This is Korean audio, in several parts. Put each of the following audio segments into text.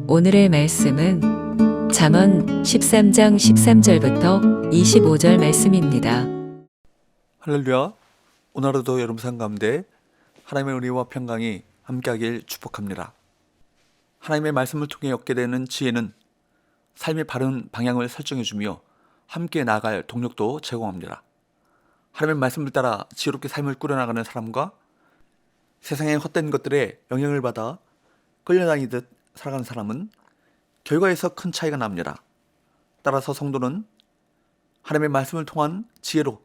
오늘의 말씀은 잠언 13장 13절부터 25절 말씀입니다. 할렐루야. 오늘 하루도 여러분 삶 가운데 하나님의 은혜와 평강이 함께하길 축복합니다. 하나님의 말씀을 통해 얻게 되는 지혜는 삶의 바른 방향을 설정해주며 함께 나아갈 동력도 제공합니다. 하나님의 말씀을 따라 지혜롭게 삶을 꾸려나가는 사람과 세상의 헛된 것들에 영향을 받아 끌려다니듯 살아가는 사람은 결과에서 큰 차이가 납니다. 따라서 성도는 하나님의 말씀을 통한 지혜로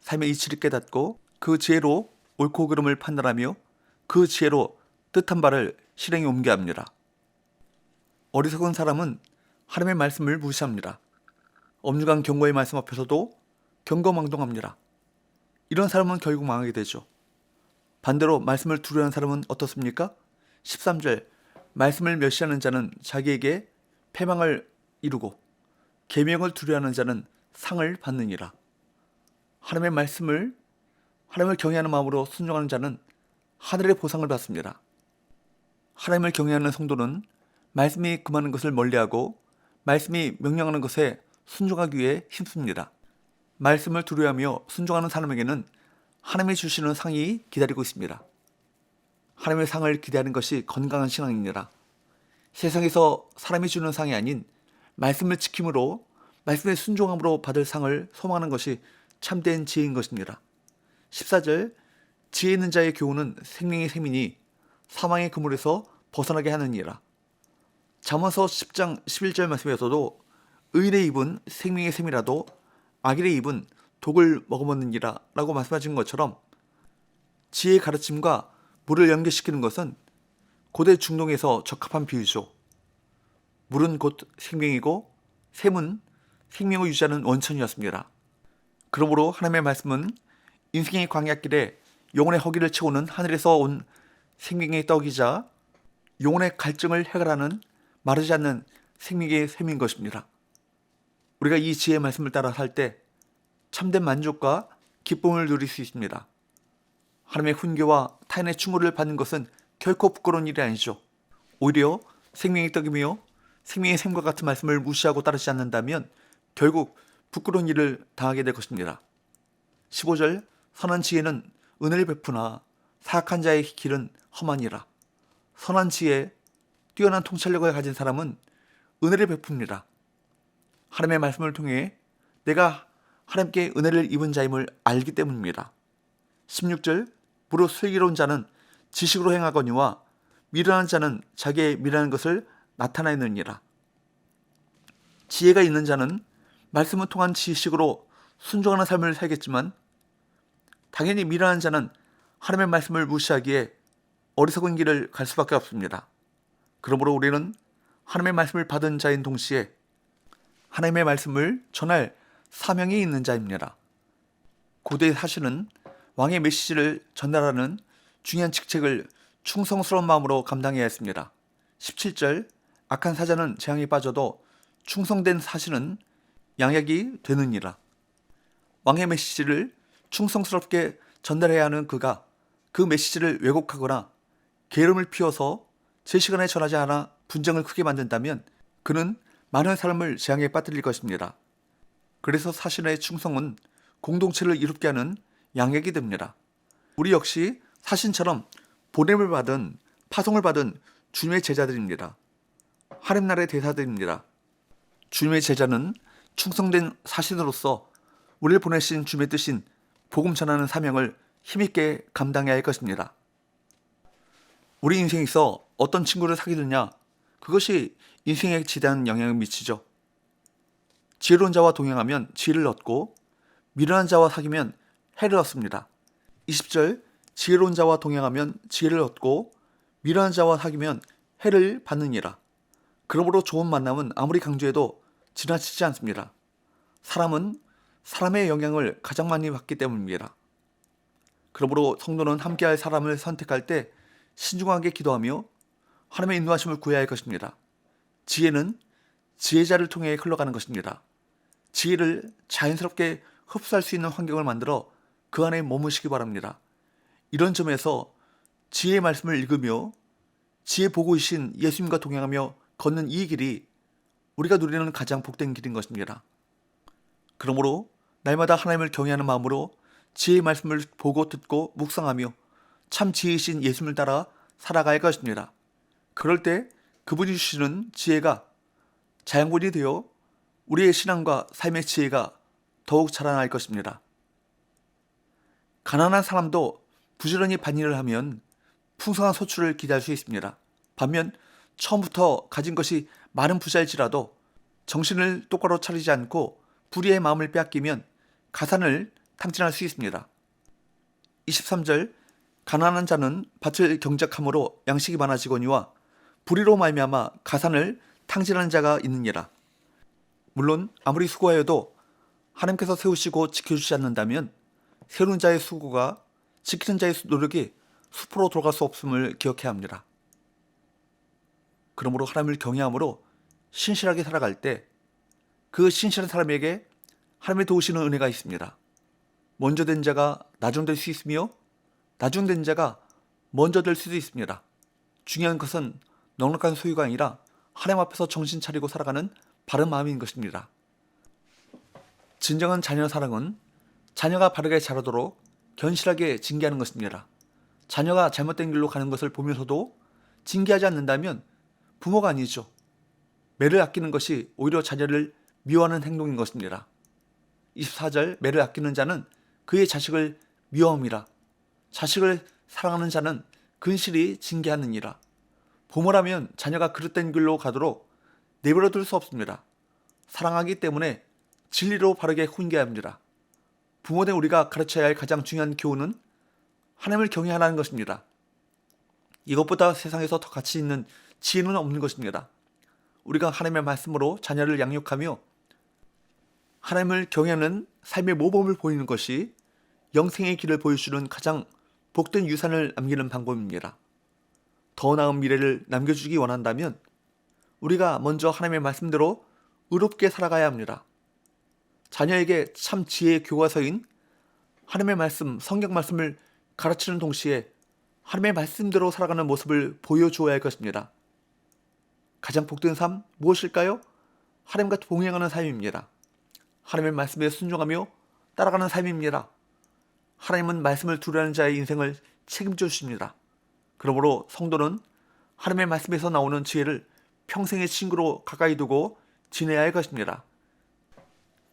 삶의 이치를 깨닫고 그 지혜로 옳고 그름을 판단하며 그 지혜로 뜻한 바를 실행에 옮겨야 합니다. 어리석은 사람은 하나님의 말씀을 무시합니다. 엄중한 경고의 말씀 앞에서도 경거망동합니다. 이런 사람은 결국 망하게 되죠. 반대로 말씀을 두려워하는 사람은 어떻습니까? 13절 말씀을 멸시하는 자는 자기에게 패망을 이루고 계명을 두려워하는 자는 상을 받느니라. 하나님의 말씀을 하나님을 경외하는 마음으로 순종하는 자는 하늘의 보상을 받습니다. 하나님을 경외하는 성도는 말씀이 금하는 것을 멀리하고 말씀이 명령하는 것에 순종하기 위해 힘씁니다. 말씀을 두려워하며 순종하는 사람에게는 하나님이 주시는 상이 기다리고 있습니다. 하나님의 상을 기대하는 것이 건강한 신앙입니다. 세상에서 사람이 주는 상이 아닌 말씀을 지킴으로 말씀의 순종함으로 받을 상을 소망하는 것이 참된 지혜인 것입니다. 14절 지혜 있는 자의 교훈은 생명의 샘이니 사망의 그물에서 벗어나게 하느니라. 잠언서 10장 11절 말씀에서도 의인의 입은 생명의 샘이라도 악인의 입은 독을 먹어먹느니라 라고 말씀하신 것처럼 지혜의 가르침과 물을 연결시키는 것은 고대 중동에서 적합한 비유죠. 물은 곧 생명이고 샘은 생명을 유지하는 원천이었습니다. 그러므로 하나님의 말씀은 인생의 광야길에 영혼의 허기를 채우는 하늘에서 온 생명의 떡이자 영혼의 갈증을 해결하는 마르지 않는 생명의 샘인 것입니다. 우리가 이 지혜의 말씀을 따라 살 때 참된 만족과 기쁨을 누릴 수 있습니다. 하나님의 훈계와 타인의 충고를 받는 것은 결코 부끄러운 일이 아니죠. 오히려 생명의 떡이며 생명의 샘과 같은 말씀을 무시하고 따르지 않는다면 결국 부끄러운 일을 당하게 될 것입니다. 15절 선한 지혜는 은혜를 베푸나 사악한 자의 길은 험하니라. 선한 지혜, 뛰어난 통찰력을 가진 사람은 은혜를 베풉니다. 하나님의 말씀을 통해 내가 하나님께 은혜를 입은 자임을 알기 때문입니다. 16절 무릇 슬기로운 자는 지식으로 행하거니와 미련한 자는 자기의 미련한 것을 나타내느니라. 지혜가 있는 자는 말씀을 통한 지식으로 순종하는 삶을 살겠지만 당연히 미련한 자는 하나님의 말씀을 무시하기에 어리석은 길을 갈 수밖에 없습니다. 그러므로 우리는 하나님의 말씀을 받은 자인 동시에 하나님의 말씀을 전할 사명이 있는 자입니다. 고대의 사실은 왕의 메시지를 전달하는 중요한 직책을 충성스러운 마음으로 감당해야 했습니다. 17절 악한 사자는 재앙에 빠져도 충성된 사신은 양약이 되느니라. 왕의 메시지를 충성스럽게 전달해야 하는 그가 그 메시지를 왜곡하거나 게으름을 피워서 제 시간에 전하지 않아 분쟁을 크게 만든다면 그는 많은 사람을 재앙에 빠뜨릴 것입니다. 그래서 사신의 충성은 공동체를 이롭게 하는 양액이 됩니다. 우리 역시 사신처럼 보냄을 받은 파송을 받은 주님의 제자들입니다. 하나님 나라의 대사들입니다. 주님의 제자는 충성된 사신으로서 우리를 보내신 주님의 뜻인 복음 전하는 사명을 힘있게 감당해야 할 것입니다. 우리 인생에서 어떤 친구를 사귀느냐, 그것이 인생에 지대한 영향을 미치죠. 지혜로운 자와 동행하면 지혜를 얻고 미련한 자와 사귀면 해를 얻습니다. 20절 지혜로운 자와 동행하면 지혜를 얻고 미련한 자와 사귀면 해를 받느니라. 그러므로 좋은 만남은 아무리 강조해도 지나치지 않습니다. 사람은 사람의 영향을 가장 많이 받기 때문입니다. 그러므로 성도는 함께할 사람을 선택할 때 신중하게 기도하며 하나님의 인도하심을 구해야 할 것입니다. 지혜는 지혜자를 통해 흘러가는 것입니다. 지혜를 자연스럽게 흡수할 수 있는 환경을 만들어 그 안에 머무시기 바랍니다. 이런 점에서 지혜의 말씀을 읽으며 지혜 보고이신 예수님과 동행하며 걷는 이 길이 우리가 누리는 가장 복된 길인 것입니다. 그러므로 날마다 하나님을 경외하는 마음으로 지혜의 말씀을 보고 듣고 묵상하며 참 지혜이신 예수님을 따라 살아갈 것입니다. 그럴 때 그분이 주시는 지혜가 자양분이 되어 우리의 신앙과 삶의 지혜가 더욱 자라날 것입니다. 가난한 사람도 부지런히 밭일을 하면 풍성한 소출을 기대할 수 있습니다. 반면 처음부터 가진 것이 많은 부자일지라도 정신을 똑바로 차리지 않고 불의의 마음을 빼앗기면 가산을 탕진할 수 있습니다. 23절 가난한 자는 밭을 경작함으로 양식이 많아지거니와 불의로 말미암아 가산을 탕진하는 자가 있느니라. 물론 아무리 수고하여도 하나님께서 세우시고 지켜주지 않는다면 세우는 자의 수고가 지키는 자의 노력이 수포로 돌아갈 수 없음을 기억해야 합니다. 그러므로 하나님을 경외함으로 신실하게 살아갈 때 그 신실한 사람에게 하나님의 도우시는 은혜가 있습니다. 먼저 된 자가 나중 될 수 있으며 나중 된 자가 먼저 될 수도 있습니다. 중요한 것은 넉넉한 소유가 아니라 하나님 앞에서 정신 차리고 살아가는 바른 마음인 것입니다. 진정한 자녀 사랑은 자녀가 바르게 자라도록 견실하게 징계하는 것입니다. 자녀가 잘못된 길로 가는 것을 보면서도 징계하지 않는다면 부모가 아니죠. 매를 아끼는 것이 오히려 자녀를 미워하는 행동인 것입니다. 24절 매를 아끼는 자는 그의 자식을 미워함이라. 자식을 사랑하는 자는 근실히 징계하느니라. 부모라면 자녀가 그릇된 길로 가도록 내버려 둘 수 없습니다. 사랑하기 때문에 진리로 바르게 훈계해야 합니다. 부모된 우리가 가르쳐야 할 가장 중요한 교훈은 하나님을 경외하라는 것입니다. 이것보다 세상에서 더 가치 있는 지혜는 없는 것입니다. 우리가 하나님의 말씀으로 자녀를 양육하며 하나님을 경외하는 삶의 모범을 보이는 것이 영생의 길을 보여주는 가장 복된 유산을 남기는 방법입니다. 더 나은 미래를 남겨주기 원한다면 우리가 먼저 하나님의 말씀대로 의롭게 살아가야 합니다. 자녀에게 참 지혜의 교과서인 하나님의 말씀, 성경 말씀을 가르치는 동시에 하나님의 말씀대로 살아가는 모습을 보여주어야 할 것입니다. 가장 복된 삶 무엇일까요? 하나님과 동행하는 삶입니다. 하나님의 말씀에 순종하며 따라가는 삶입니다. 하나님은 말씀을 두려워하는 자의 인생을 책임져 주십니다. 그러므로 성도는 하나님의 말씀에서 나오는 지혜를 평생의 친구로 가까이 두고 지내야 할 것입니다.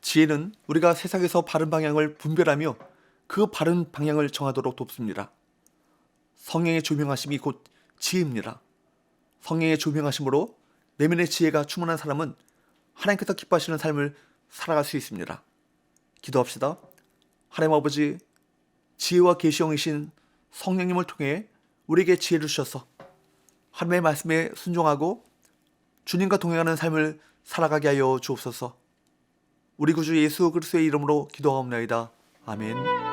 지혜는 우리가 세상에서 바른 방향을 분별하며 그 바른 방향을 정하도록 돕습니다. 성령의 조명하심이 곧 지혜입니다. 성령의 조명하심으로 내면의 지혜가 충만한 사람은 하나님께서 기뻐하시는 삶을 살아갈 수 있습니다. 기도합시다. 하나님 아버지, 지혜와 계시형이신 성령님을 통해 우리에게 지혜를 주셔서 하나님의 말씀에 순종하고 주님과 동행하는 삶을 살아가게 하여 주옵소서. 우리 구주 예수 그리스도의 이름으로 기도하옵나이다. 아멘.